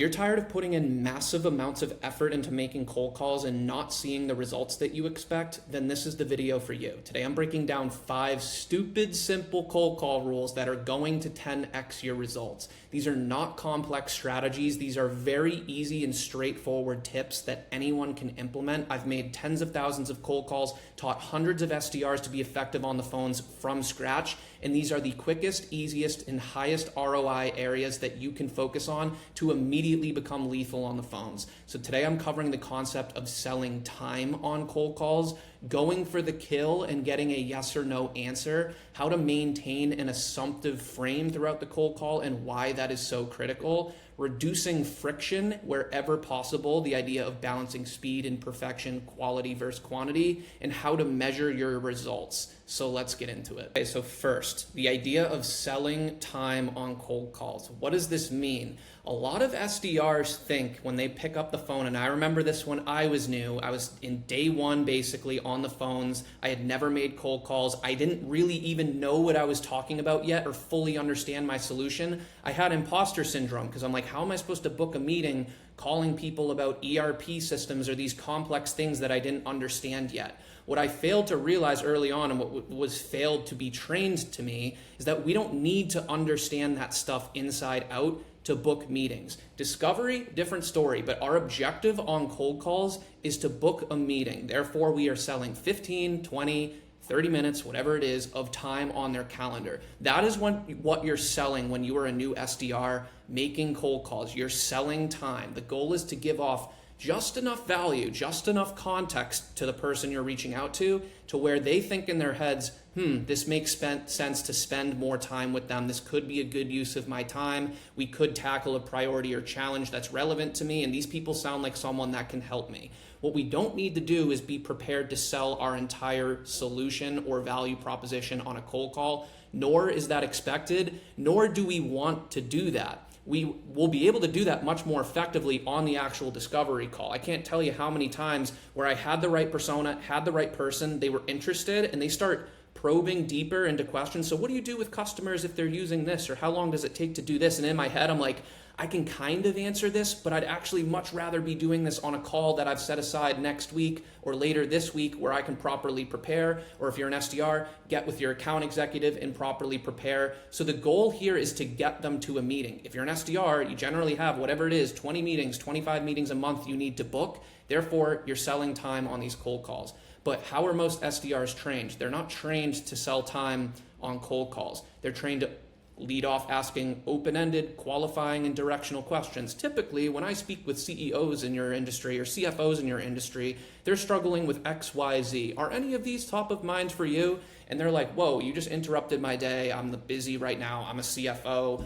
You're tired of putting in massive amounts of effort into making cold calls and not seeing the results that you expect, then this is the video for you. Today I'm breaking down 5 stupid, simple cold call rules that are going to 10x your results. These are not complex strategies. These are very easy and straightforward tips that anyone can implement. I've made tens of thousands of cold calls, taught hundreds of SDRs to be effective on the phones from scratch, and these are the quickest, easiest, and highest ROI areas that you can focus on to immediately become lethal on the phones. So today I'm covering the concept of selling time on cold calls, going for the kill and getting a yes or no answer, how to maintain an assumptive frame throughout the cold call and why that is so critical, reducing friction wherever possible, the idea of balancing speed and perfection, quality versus quantity, and how to measure your results. So let's get into it. Okay, so first, the idea of selling time on cold calls. What does this mean? A lot of SDRs think when they pick up the phone, and I remember this when I was new, I was in day one basically on the phones. I had never made cold calls. I didn't really even know what I was talking about yet or fully understand my solution. I had imposter syndrome because I'm like, how am I supposed to book a meeting calling people about ERP systems or these complex things that I didn't understand yet? What I failed to realize early on and what was failed to be trained to me is that we don't need to understand that stuff inside out to book meetings. Discovery, different story, but our objective on cold calls is to book a meeting. Therefore, we are selling 15, 20, 30 minutes, whatever it is, of time on their calendar. That is what you're selling when you are a new SDR making cold calls. You're selling time. The goal is to give off just enough value, just enough context to the person you're reaching out to where they think in their heads, this makes sense to spend more time with them. This could be a good use of my time. We could tackle a priority or challenge that's relevant to me, and these people sound like someone that can help me. What we don't need to do is be prepared to sell our entire solution or value proposition on a cold call, nor is that expected, nor do we want to do that. We will be able to do that much more effectively on the actual discovery call. I can't tell you how many times where I had the right persona, had the right person, they were interested, and they start probing deeper into questions. So what do you do with customers if they're using this? Or how long does it take to do this? And in my head, I'm like, I can kind of answer this, but I'd actually much rather be doing this on a call that I've set aside next week or later this week where I can properly prepare. Or if you're an SDR, get with your account executive and properly prepare. So the goal here is to get them to a meeting. If you're an SDR, you generally have whatever it is, 20 meetings, 25 meetings a month you need to book. Therefore, you're selling time on these cold calls. But how are most SDRs trained? They're not trained to sell time on cold calls. They're trained to lead off asking open-ended, qualifying, and directional questions. Typically, when I speak with CEOs in your industry or CFOs in your industry, they're struggling with X, Y, Z. Are any of these top of mind for you? And they're like, whoa, you just interrupted my day. I'm busy right now. I'm a CFO.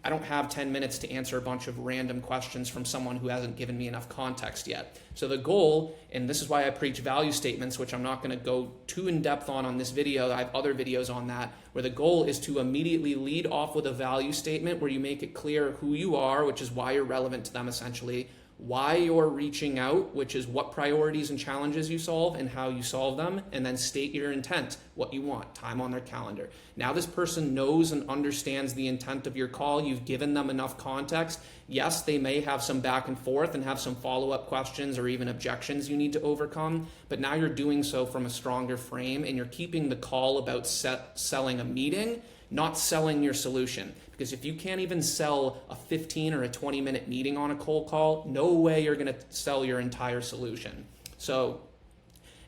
I don't have 10 minutes to answer a bunch of random questions from someone who hasn't given me enough context yet. So the goal, and this is why I preach value statements, which I'm not going to go too in depth on this video. I have other videos on that, where the goal is to immediately lead off with a value statement where you make it clear who you are, which is why you're relevant to them essentially, why you're reaching out, which is what priorities and challenges you solve and how you solve them, and then state your intent, what you want, time on their calendar. Now this person knows and understands the intent of your call. You've given them enough context. Yes, they may have some back and forth and have some follow-up questions or even objections you need to overcome, but now you're doing so from a stronger frame and you're keeping the call about selling a meeting, not selling your solution. Because if you can't even sell a 15 or a 20-minute meeting on a cold call, no way you're going to sell your entire solution. So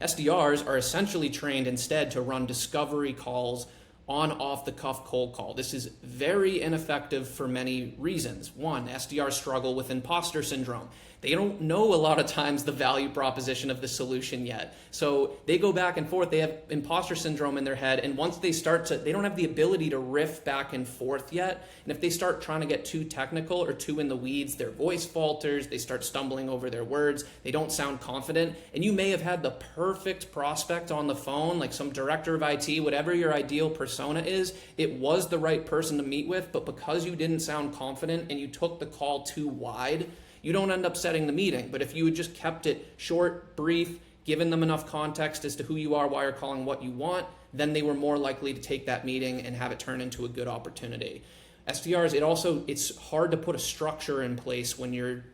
SDRs are essentially trained instead to run discovery calls on off-the-cuff cold call. This is very ineffective for many reasons. One, SDRs struggle with imposter syndrome. They don't know a lot of times the value proposition of the solution yet. So they go back and forth. They have imposter syndrome in their head. And once they they don't have the ability to riff back and forth yet. And if they start trying to get too technical or too in the weeds, their voice falters. They start stumbling over their words. They don't sound confident. And you may have had the perfect prospect on the phone, like some director of IT, whatever your ideal persona is. It was the right person to meet with, but because you didn't sound confident and you took the call too wide, you don't end up setting the meeting. But if you had just kept it short, brief, given them enough context as to who you are, why you're calling, what you want, then they were more likely to take that meeting and have it turn into a good opportunity. SDRs, it's hard to put a structure in place when you're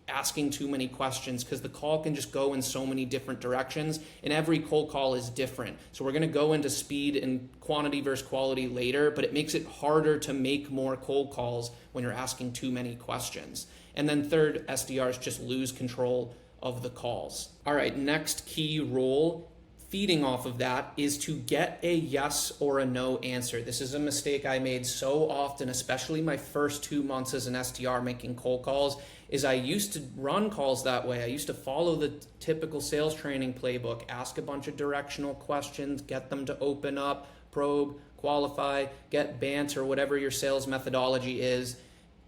asking too many questions, because the call can just go in so many different directions, and every cold call is different. So we're going to go into speed and quantity versus quality later, but it makes it harder to make more cold calls when you're asking too many questions. And then third, SDRs just lose control of the calls. All right, next key rule, feeding off of that, is to get a yes or a no answer. This is a mistake I made so often, especially my first 2 months as an SDR making cold calls, is I used to run calls that way. I used to follow the typical sales training playbook, ask a bunch of directional questions, get them to open up, probe, qualify, get banter, whatever your sales methodology is.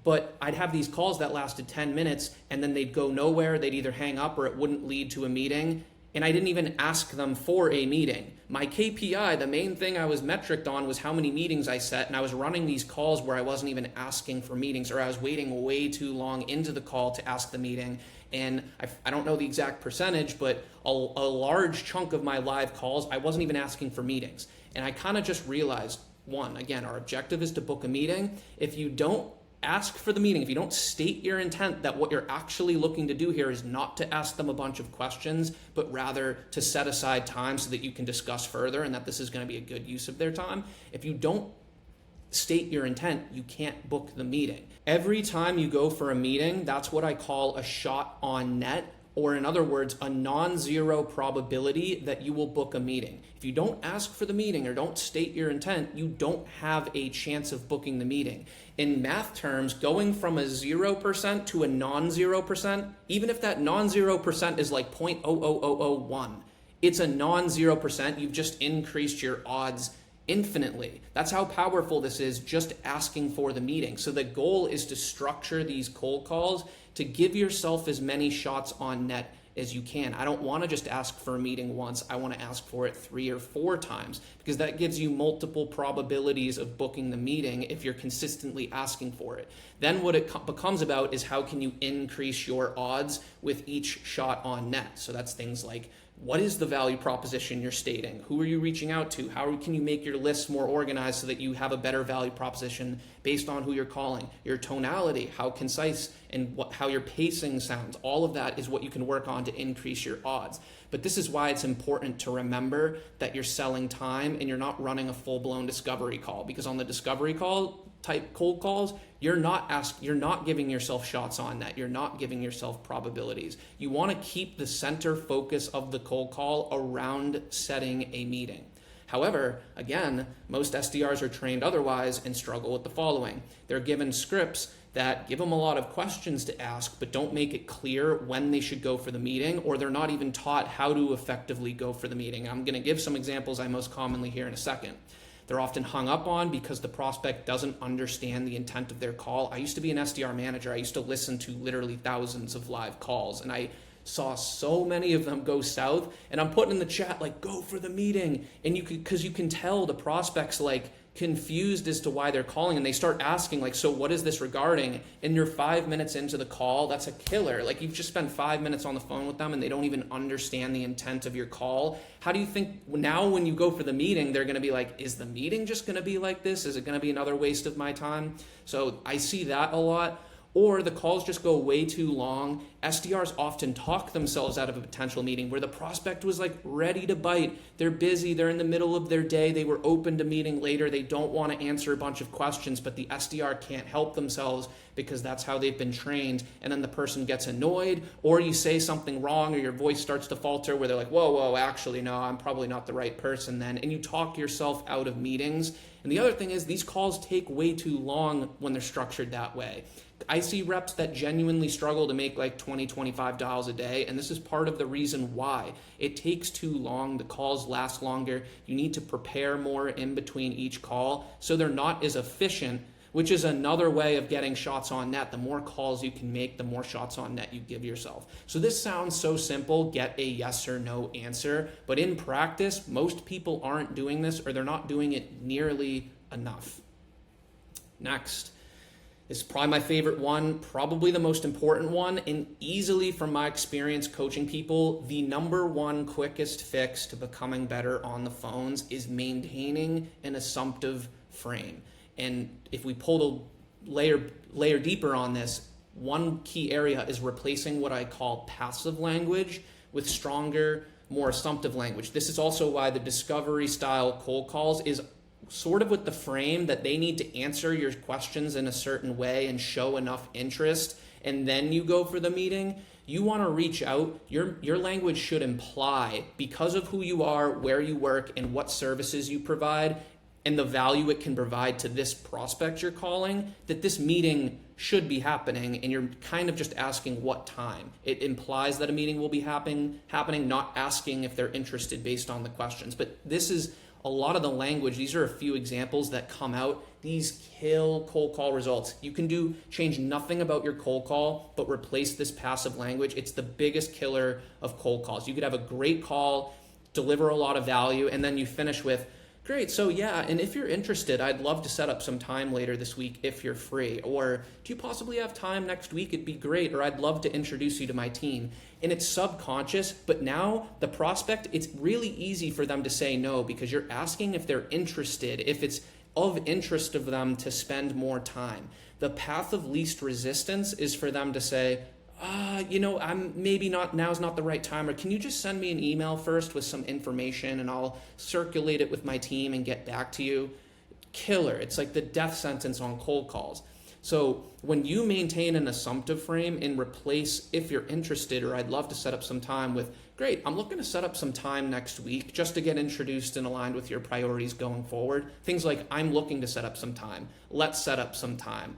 But I'd have these calls that lasted 10 minutes and then they'd go nowhere. They'd either hang up or it wouldn't lead to a meeting. And I didn't even ask them for a meeting. My KPI, the main thing I was metriced on, was how many meetings I set, and I was running these calls where I wasn't even asking for meetings, or I was waiting way too long into the call to ask the meeting. And I don't know the exact percentage, but a large chunk of my live calls, I wasn't even asking for meetings. And I kind of just realized, one, again, our objective is to book a meeting. If you don't ask for the meeting, if you don't state your intent that what you're actually looking to do here is not to ask them a bunch of questions, but rather to set aside time so that you can discuss further and that this is going to be a good use of their time. If you don't state your intent, you can't book the meeting. Every time you go for a meeting, that's what I call a shot on net, or in other words, a non-zero probability that you will book a meeting. If you don't ask for the meeting or don't state your intent, you don't have a chance of booking the meeting. In math terms, going from a 0% to a non-0%, even if that non-0% is like 0.00001, it's a non-0%. You've just increased your odds infinitely. That's how powerful this is, just asking for the meeting. So the goal is to structure these cold calls to give yourself as many shots on net as you can. I don't want to just ask for a meeting once. I want to ask for it 3 or 4 times, because that gives you multiple probabilities of booking the meeting if you're consistently asking for it. Then what it becomes about is how can you increase your odds with each shot on net. So that's things like, what is the value proposition you're stating? Who are you reaching out to? How can you make your lists more organized so that you have a better value proposition based on who you're calling? Your tonality, how concise and how your pacing sounds. All of that is what you can work on to increase your odds. But this is why it's important to remember that you're selling time and you're not running a full-blown discovery call, because on the discovery call type cold calls, you're not giving yourself shots on net. You're not giving yourself probabilities. You want to keep the center focus of the cold call around setting a meeting. However, again, most SDRs are trained otherwise and struggle with the following. They're given scripts that give them a lot of questions to ask, but don't make it clear when they should go for the meeting, or they're not even taught how to effectively go for the meeting. I'm going to give some examples I most commonly hear in a second. They're often hung up on because the prospect doesn't understand the intent of their call. I used to be an SDR manager. I used to listen to literally thousands of live calls, and I saw so many of them go south. And I'm putting in the chat, like, go for the meeting. And because you can tell the prospect's like confused as to why they're calling, and they start asking, like, so what is this regarding? And you're 5 minutes into the call. That's a killer. Like, you've just spent 5 minutes on the phone with them and they don't even understand the intent of your call. How do you think now when you go for the meeting, they're going to be like, is the meeting just going to be like this? Is it going to be another waste of my time? So I see that a lot. Or the calls just go way too long. SDRs often talk themselves out of a potential meeting where the prospect was like ready to bite. They're busy, they're in the middle of their day, they were open to meeting later, they don't want to answer a bunch of questions, but the SDR can't help themselves because that's how they've been trained. And then the person gets annoyed, or you say something wrong, or your voice starts to falter where they're like, whoa, actually, no, I'm probably not the right person then. And you talk yourself out of meetings. And the other thing is these calls take way too long when they're structured that way. I see reps that genuinely struggle to make like 20, 25 dials a day, and this is part of the reason why. It takes too long, the calls last longer, you need to prepare more in between each call, so they're not as efficient, which is another way of getting shots on net. The more calls you can make, the more shots on net you give yourself. So this sounds so simple, get a yes or no answer, but in practice, most people aren't doing this, or they're not doing it nearly enough. Next. This is probably my favorite one, probably the most important one, and easily from my experience coaching people, the number one quickest fix to becoming better on the phones is maintaining an assumptive frame. And if we pull the layer deeper on this, one key area is replacing what I call passive language with stronger, more assumptive language. This is also why the discovery style cold calls is sort of with the frame that they need to answer your questions in a certain way and show enough interest, and then you go for the meeting. You want to reach out. Your language should imply, because of who you are, where you work, and what services you provide, and the value it can provide to this prospect you're calling, that this meeting should be happening, and you're kind of just asking what time. It implies that a meeting will be happening, not asking if they're interested based on the questions. But this is a lot of the language. These are a few examples that come out. These kill cold call results. You can change nothing about your cold call, but replace this passive language. It's the biggest killer of cold calls. You could have a great call, deliver a lot of value, and then you finish with, great, so yeah, and if you're interested, I'd love to set up some time later this week if you're free. Or do you possibly have time next week? It'd be great. Or I'd love to introduce you to my team. And it's subconscious, but now the prospect, it's really easy for them to say no because you're asking if they're interested, if it's of interest of them to spend more time. The path of least resistance is for them to say, I'm maybe not, now's not the right time, or can you just send me an email first with some information and I'll circulate it with my team and get back to you. Killer. It's like the death sentence on cold calls. So when you maintain an assumptive frame and replace if you're interested or I'd love to set up some time with, great, I'm looking to set up some time next week just to get introduced and aligned with your priorities going forward. Things like, I'm looking to set up some time. Let's set up some time.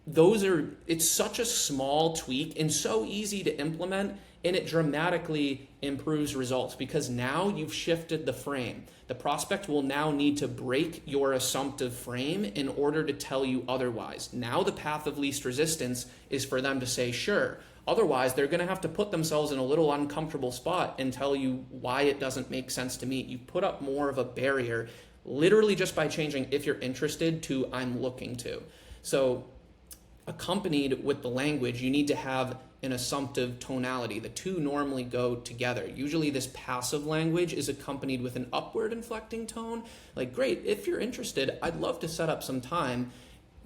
It's such a small tweak and so easy to implement, and it dramatically improves results because now you've shifted the frame. The prospect will now need to break your assumptive frame in order to tell you otherwise. Now the path of least resistance is for them to say, sure. Otherwise, they're going to have to put themselves in a little uncomfortable spot and tell you why it doesn't make sense to meet. You put up more of a barrier, literally just by changing if you're interested to I'm looking to. So accompanied with the language, you need to have an assumptive tonality. The two normally go together. Usually this passive language is accompanied with an upward inflecting tone. Like, great, if you're interested, I'd love to set up some time,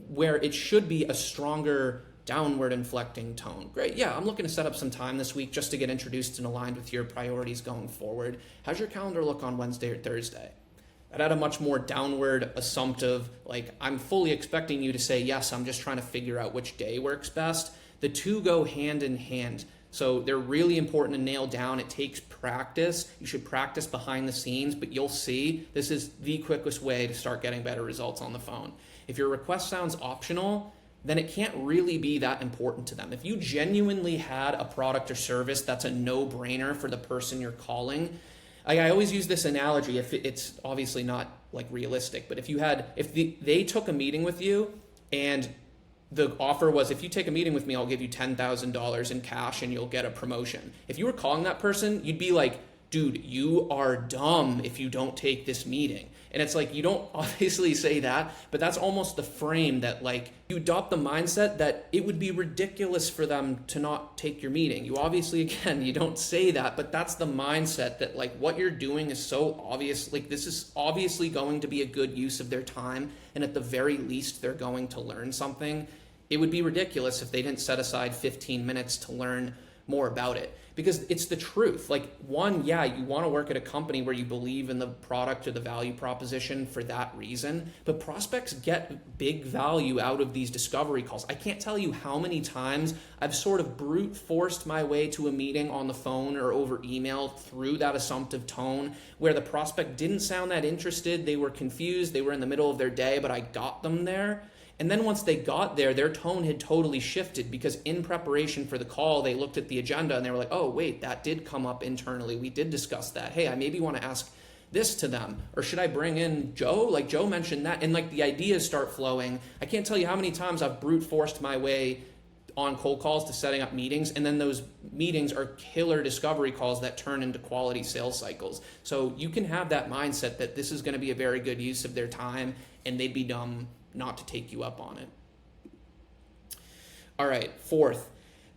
where it should be a stronger downward inflecting tone. Great, yeah, I'm looking to set up some time this week just to get introduced and aligned with your priorities going forward. How's your calendar look on Wednesday or Thursday? That had a much more downward assumptive, like, I'm fully expecting you to say, yes, I'm just trying to figure out which day works best. The two go hand in hand. So they're really important to nail down. It takes practice. You should practice behind the scenes, but you'll see this is the quickest way to start getting better results on the phone. If your request sounds optional, then it can't really be that important to them. If you genuinely had a product or service that's a no-brainer for the person you're calling, I always use this analogy. If it's obviously not like realistic, but if they took a meeting with you and the offer was, if you take a meeting with me, I'll give you $10,000 in cash and you'll get a promotion. If you were calling that person, you'd be like, dude, you are dumb if you don't take this meeting. And it's like, you don't obviously say that, but that's almost the frame that, like, you adopt the mindset that it would be ridiculous for them to not take your meeting. You obviously, again, you don't say that, but that's the mindset that, like, what you're doing is so obvious. Like, this is obviously going to be a good use of their time, and at the very least, they're going to learn something. It would be ridiculous if they didn't set aside 15 minutes to learn more about it, because it's the truth. Like, one, yeah, you want to work at a company where you believe in the product or the value proposition for that reason, but prospects get big value out of these discovery calls. I can't tell you how many times I've sort of brute forced my way to a meeting on the phone or over email through that assumptive tone where the prospect didn't sound that interested, they were confused, they were in the middle of their day, but I got them there. And then once they got there, their tone had totally shifted because in preparation for the call, they looked at the agenda and they were like, oh, wait, that did come up internally. We did discuss that. Hey, I maybe want to ask this to them. Or should I bring in Joe? Like, Joe mentioned that. And like the ideas start flowing. I can't tell you how many times I've brute forced my way on cold calls to setting up meetings. And then those meetings are killer discovery calls that turn into quality sales cycles. So you can have that mindset that this is going to be a very good use of their time and they'd be dumb not to take you up on it. All right, fourth,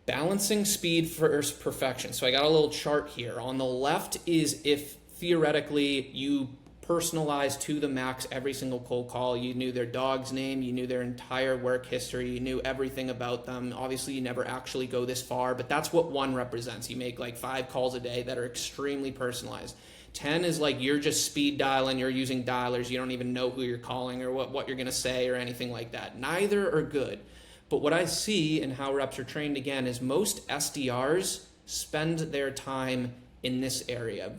balancing speed versus perfection. So I got a little chart here. On the left is if theoretically you personalized to the max every single cold call. You knew their dog's name, you knew their entire work history, you knew everything about them. Obviously, you never actually go this far, but that's what 1 represents. You make like 5 calls a day that are extremely personalized. 10 is like you're just speed dialing, you're using dialers, you don't even know who you're calling or what you're going to say or anything like that. Neither are good. But what I see and how reps are trained again is most SDRs spend their time in this area,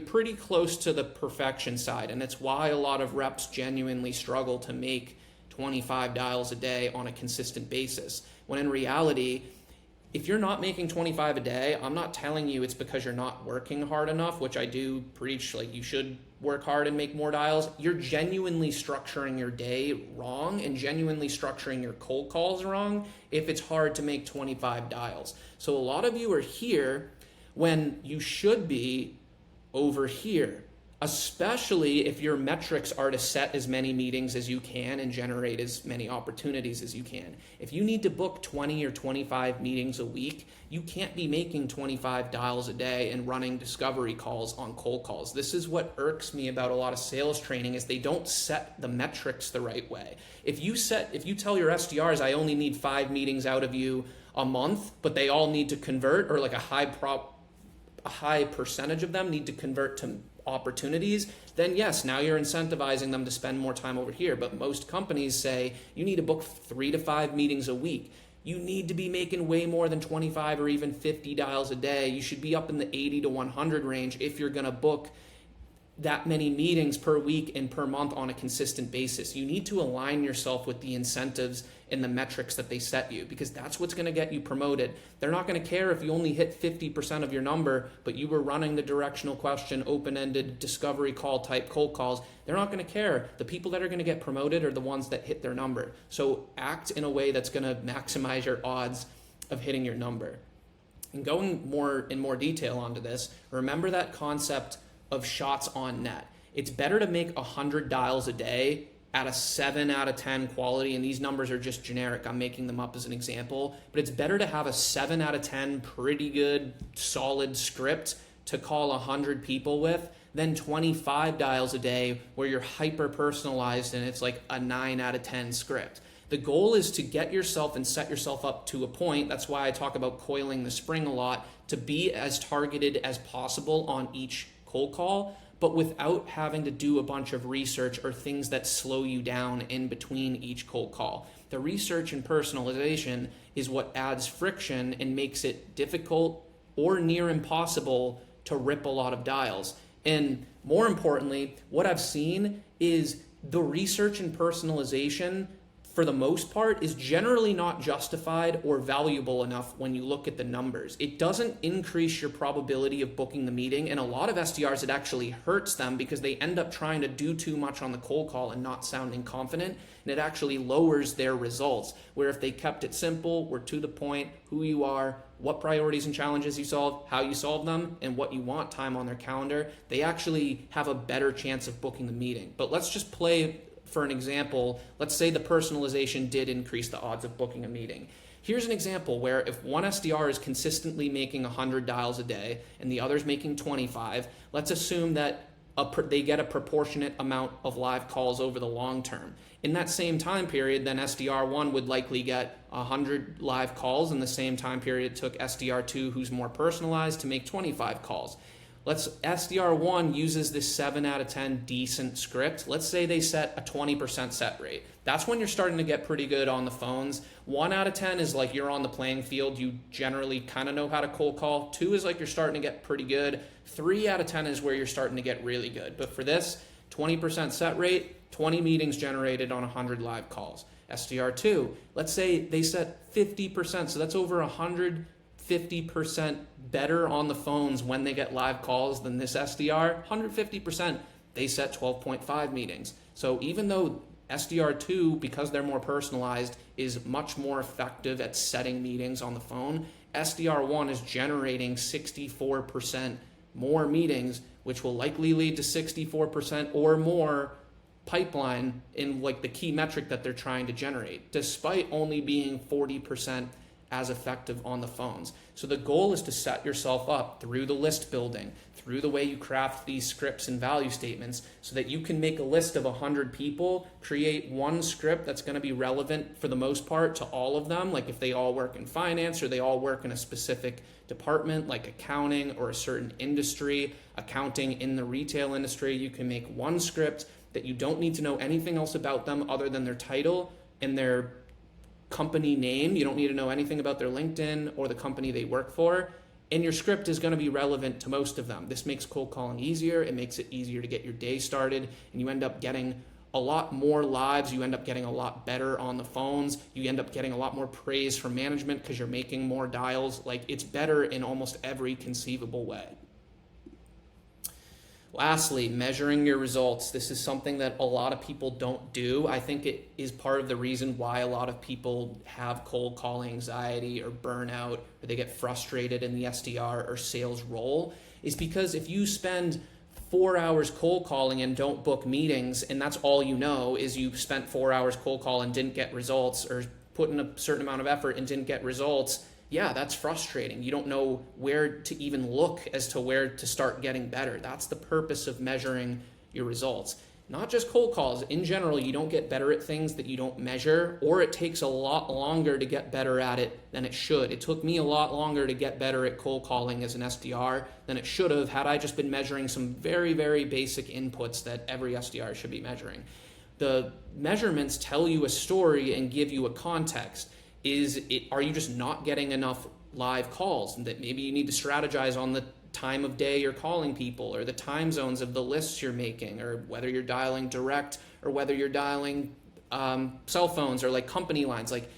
pretty close to the perfection side. And it's why a lot of reps genuinely struggle to make 25 dials a day on a consistent basis. When in reality, if you're not making 25 a day, I'm not telling you it's because you're not working hard enough, which I do preach, like you should work hard and make more dials. You're genuinely structuring your day wrong and genuinely structuring your cold calls wrong if it's hard to make 25 dials. So a lot of you are here when you should be over here, especially if your metrics are to set as many meetings as you can and generate as many opportunities as you can. If you need to book 20 or 25 meetings a week, you can't be making 25 dials a day and running discovery calls on cold calls. This is what irks me about a lot of sales training is they don't set the metrics the right way. If you tell your SDRs, I only need 5 meetings out of you a month, but they all need to convert, or like a high percentage of them need to convert to opportunities, then yes, now you're incentivizing them to spend more time over here. But most companies say you need to book 3 to 5 meetings a week. You need to be making way more than 25 or even 50 dials a day. You should be up in the 80 to 100 range if you're going to book that many meetings per week and per month on a consistent basis. You need to align yourself with the incentives and the metrics that they set you, because that's what's going to get you promoted. They're not going to care if you only hit 50% of your number, but you were running the directional question, open-ended discovery call type cold calls. They're not going to care. The people that are going to get promoted are the ones that hit their number. So act in a way that's going to maximize your odds of hitting your number. And going in more detail onto this, remember that concept of shots on net. It's better to make 100 dials a day at a 7 out of 10 quality, and these numbers are just generic. I'm making them up as an example, but it's better to have a 7 out of 10 pretty good, solid script to call 100 people with than 25 dials a day where you're hyper personalized and it's like a 9 out of 10 script. The goal is to get yourself and set yourself up to a point. That's why I talk about coiling the spring a lot, to be as targeted as possible on each cold call, but without having to do a bunch of research or things that slow you down in between each cold call. The research and personalization is what adds friction and makes it difficult or near impossible to rip a lot of dials. And more importantly, what I've seen is the research and personalization, for the most part, is generally not justified or valuable enough when you look at the numbers. It doesn't increase your probability of booking the meeting, and a lot of SDRs, it actually hurts them because they end up trying to do too much on the cold call and not sounding confident, and it actually lowers their results. Where if they kept it simple, were to the point, who you are, what priorities and challenges you solve, how you solve them, and what you want time on their calendar, they actually have a better chance of booking the meeting. But let's just play for an example. Let's say the personalization did increase the odds of booking a meeting. Here's an example where if one SDR is consistently making 100 dials a day and the other's making 25, let's assume that they get a proportionate amount of live calls over the long term. In that same time period, then SDR1 would likely get 100 live calls. In the same time period, it took SDR2, who's more personalized, to make 25 calls. SDR1 uses this 7 out of 10 decent script. Let's say they set a 20% set rate. That's when you're starting to get pretty good on the phones. 1 out of 10 is like you're on the playing field. You generally kind of know how to cold call. 2 is like you're starting to get pretty good. 3 out of 10 is where you're starting to get really good. But for this, 20% set rate, 20 meetings generated on 100 live calls. SDR2, let's say they set 50%. So that's over 150% better on the phones when they get live calls than this SDR. 150%, they set 12.5 meetings. So even though SDR2, because they're more personalized, is much more effective at setting meetings on the phone, SDR1 is generating 64% more meetings, which will likely lead to 64% or more pipeline in like the key metric that they're trying to generate, despite only being 40% as effective on the phones. So the goal is to set yourself up through the list building, through the way you craft these scripts and value statements, so that you can make a list of 100 people, create one script that's going to be relevant for the most part to all of them. Like if they all work in finance or they all work in a specific department like accounting or a certain industry, accounting in the retail industry, you can make one script that you don't need to know anything else about them other than their title and their company name. You don't need to know anything about their LinkedIn or the company they work for. And your script is going to be relevant to most of them. This makes cold calling easier. It makes it easier to get your day started, and you end up getting a lot more lives. You end up getting a lot better on the phones. You end up getting a lot more praise from management because you're making more dials. Like, it's better in almost every conceivable way. Lastly, measuring your results. This is something that a lot of people don't do. I think it is part of the reason why a lot of people have cold call anxiety or burnout, or they get frustrated in the SDR or sales role, is because if you spend 4 hours cold calling and don't book meetings, and that's all you know is you spent 4 hours cold call and didn't get results, or put in a certain amount of effort and didn't get results, yeah, that's frustrating. You don't know where to even look as to where to start getting better. That's the purpose of measuring your results. Not just cold calls. In general, you don't get better at things that you don't measure, or it takes a lot longer to get better at it than it should. It took me a lot longer to get better at cold calling as an SDR than it should have had I just been measuring some very, very basic inputs that every SDR should be measuring. The measurements tell you a story and give you a context. Are you just not getting enough live calls? And that maybe you need to strategize on the time of day you're calling people, or the time zones of the lists you're making, or whether you're dialing direct or whether you're dialing cell phones or like company lines. Like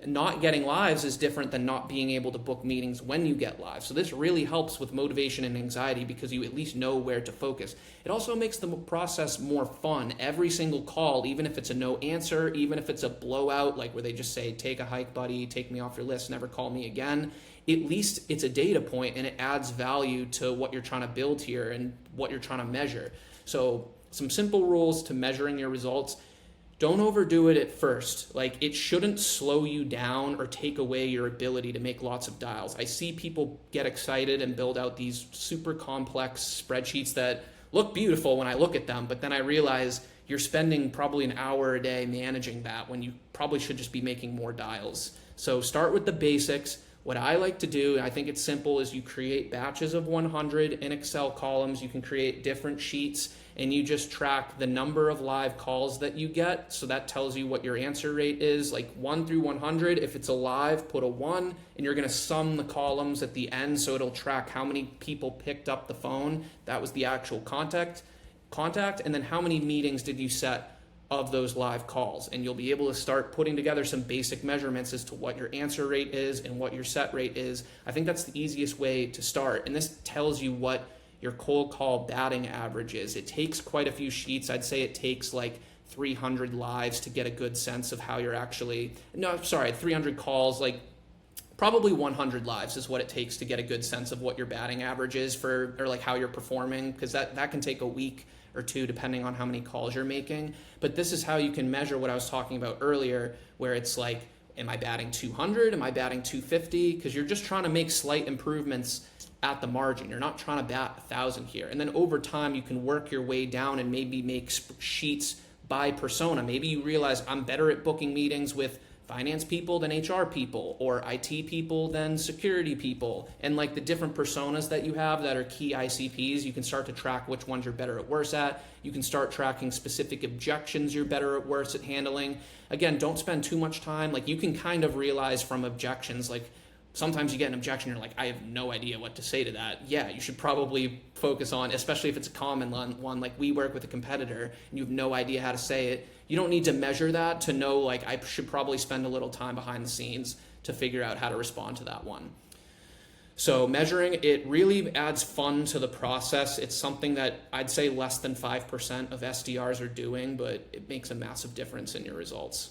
not getting lives is different than not being able to book meetings when you get live. So this really helps with motivation and anxiety because you at least know where to focus. It also makes the process more fun. Every single call, even if it's a no answer, even if it's a blowout, like where they just say, take a hike, buddy, take me off your list, never call me again, at least it's a data point and it adds value to what you're trying to build here and what you're trying to measure. So some simple rules to measuring your results. Don't overdo it at first. Like, it shouldn't slow you down or take away your ability to make lots of dials. I see people get excited and build out these super complex spreadsheets that look beautiful when I look at them, but then I realize you're spending probably an hour a day managing that when you probably should just be making more dials. So start with the basics. What I like to do, and I think it's simple, is you create batches of 100 in Excel columns. You can create different sheets, and you just track the number of live calls that you get. So that tells you what your answer rate is, like 1 through 100. If it's a live, put a 1, and you're going to sum the columns at the end, so it'll track how many people picked up the phone. That was the actual contact, and then how many meetings did you set of those live calls, and you'll be able to start putting together some basic measurements as to what your answer rate is and what your set rate is. I think that's the easiest way to start, and this tells you what your cold call batting average is. It takes quite a few sheets. I'd say it takes like 300 lives to get a good sense of how you're actually, 300 calls, like probably 100 lives is what it takes to get a good sense of what your batting average is or like how you're performing, because that can take a week or two depending on how many calls you're making. But this is how you can measure what I was talking about earlier, where it's like, am I batting 200? Am I batting 250? Because you're just trying to make slight improvements at the margin. You're not trying to bat 1,000 here. And then over time, you can work your way down and maybe make sheets by persona. Maybe you realize I'm better at booking meetings with finance people than HR people, or IT people than security people. And like the different personas that you have that are key ICPs, you can start to track which ones you're better at worse at. You can start tracking specific objections you're better at worse at handling. Again, don't spend too much time. Like, you can kind of realize from objections, like sometimes you get an objection, you're like, I have no idea what to say to that. Yeah, you should probably focus on, especially if it's a common one, like we work with a competitor and you have no idea how to say it. You don't need to measure that to know, like, I should probably spend a little time behind the scenes to figure out how to respond to that one. So measuring, it really adds fun to the process. It's something that I'd say less than 5% of SDRs are doing, but it makes a massive difference in your results.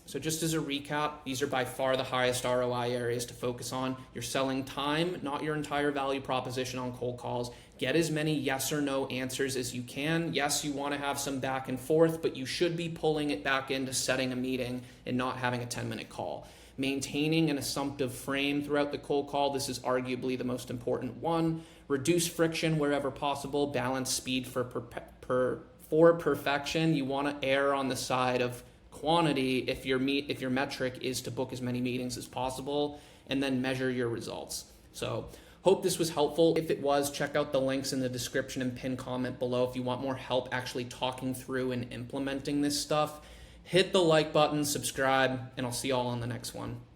So just as a recap, these are by far the highest ROI areas to focus on. You're selling time, not your entire value proposition on cold calls. Get as many yes or no answers as you can. Yes, you want to have some back and forth, but you should be pulling it back into setting a meeting and not having a 10-minute call. Maintaining an assumptive frame throughout the cold call. This is arguably the most important one. Reduce friction wherever possible. Balance speed for perfection. You want to err on the side of quantity if your metric is to book as many meetings as possible, and then measure your results. So hope this was helpful. If it was, check out the links in the description and pin comment below if you want more help actually talking through and implementing this stuff. Hit the like button, subscribe, and I'll see you all on the next one.